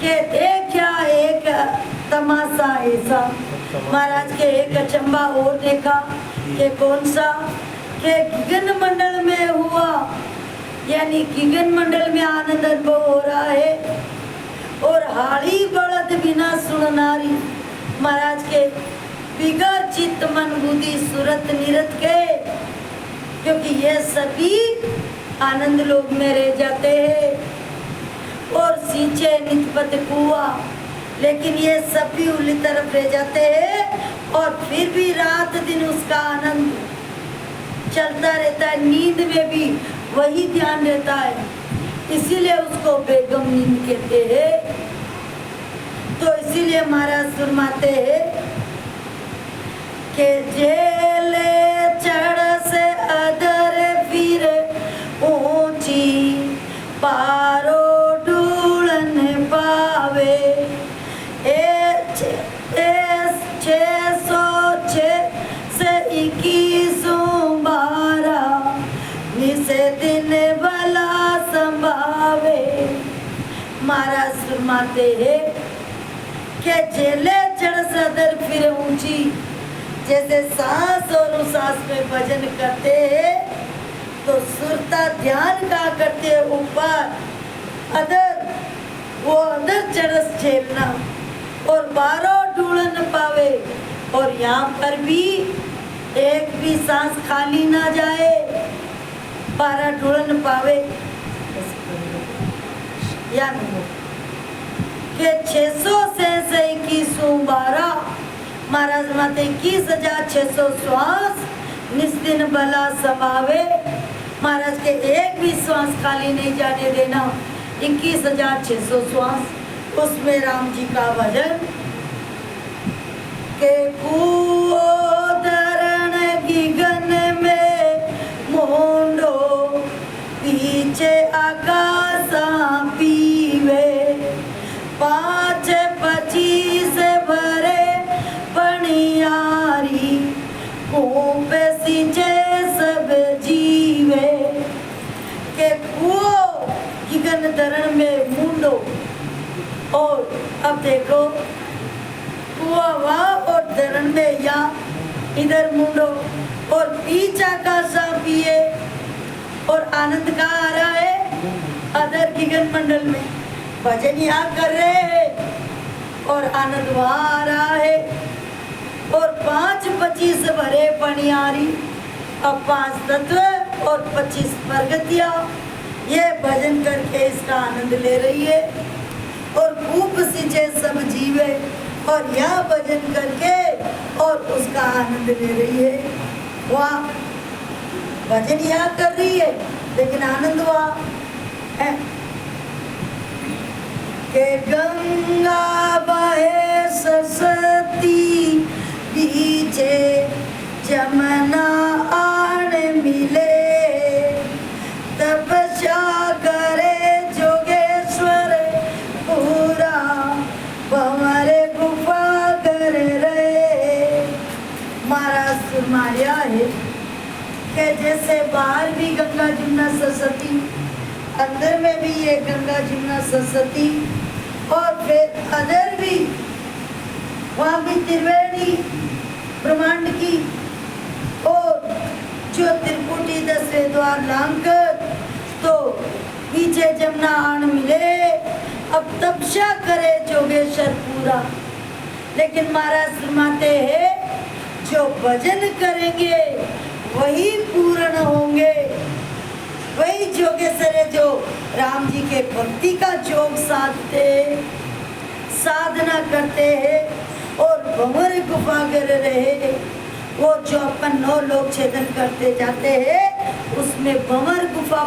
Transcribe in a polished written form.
के देखा एक तमाशा ऐसा, महाराज के एक अचंबा और देखा कि कौन सा, के गगन मंडल में हुआ, यानी गगन मंडल में आनंद अनुभव हो रहा है। और हाड़ी बड़द बिना सुननारी, महाराज के बिगड़ चित्त मन बुद्धि सूरत निरत के, क्योंकि ये सभी आनंद लोक में रह जाते हैं और सींचे नितपत कुआ, लेकिन ये सभी उल्ली तरफ रह जाते हैं और फिर भी रात दिन उसका आनंद चलता रहता है। नींद में भी वही ध्यान रहता है, इसीलिए उसको बेगम नींद कहते हैं। तो इसीलिए महाराज फरमाते हैं कि जेले चढ़ से अदर फिर ऊंची पारो ढूंढन पावे, 606 से 2112 निसे दिन भला संभावे। महाराज फरमाते हैं कि जेले चढ़ से अदर फिर ऊंची, जैसे सांस और उस सांस में भजन करते हैं तो सुरता ध्यान का करते ऊपर, अदर वो अदर चढ़स झेलना और 12 ढूंढन पावे, और यहाँ पर भी एक भी सांस खाली ना जाए, 12 ढूंढन पावे। यानी के 600 से 2112, महाराज माते 21,600 श्वास निस्दिन भला समावे। महाराज के एक भी श्वास खाली नहीं जाने देना, 21,600 श्वास, उसमें राम जी का भजन के कुओदरण गगन में मोंडो पीछे आकाशा पीवे, 5-25 भरे पनियारी पे सींचे सब जीवे। के कुओ गगन धरण में मुंडो, और अब देखो कुआ वहाँ और धरण में या इधर मुंडो, और पीछा का सा पिए, और आनंद कहाँ आ रहा है, अदर गगन मंडल में भजन यहाँ कर रहे हैं और आनंद वहाँ आ रहा है। और 5-25 भरे पनियारी, अब 5 तत्व और 25 प्रगतियां, ये भजन करके इसका आनंद ले रही है। और खूब सींचे सब जीवे, और यह भजन करके और उसका आनंद ले रही है। वाह, भजन यहाँ कर रही है लेकिन आनंद वहाँ है। के गंगा बहे सरस्वती बीचे जमुना आन मिले, तपस्या करे जोगेश्वर पूरा भंवरे गुफा कर रहे। महाराज फरमाया है कि जैसे बाहर भी गंगा जमुना सरस्वती, अंदर में भी ये गंगा जमुना सरस्वती, और फिर अदर भी वहाँ भी त्रिवेणी ब्रह्मांड की, और जो त्रिपुटी 10वें द्वार लांघकर तो पीछे जमुना आन मिले। अब तपस्या करे जोगेश्वर पूरा, लेकिन महाराज फरमाते हैं जो भजन करेंगे वही पूर्ण होंगे, वही जोगेश्वर है जो राम जी के भक्ति का जोग साधते, साधना करते हैं और भंवर गुफा कर रहे। वो जो अपन 9 लोक छेदन करते जाते हैं, उसमें भंवर गुफा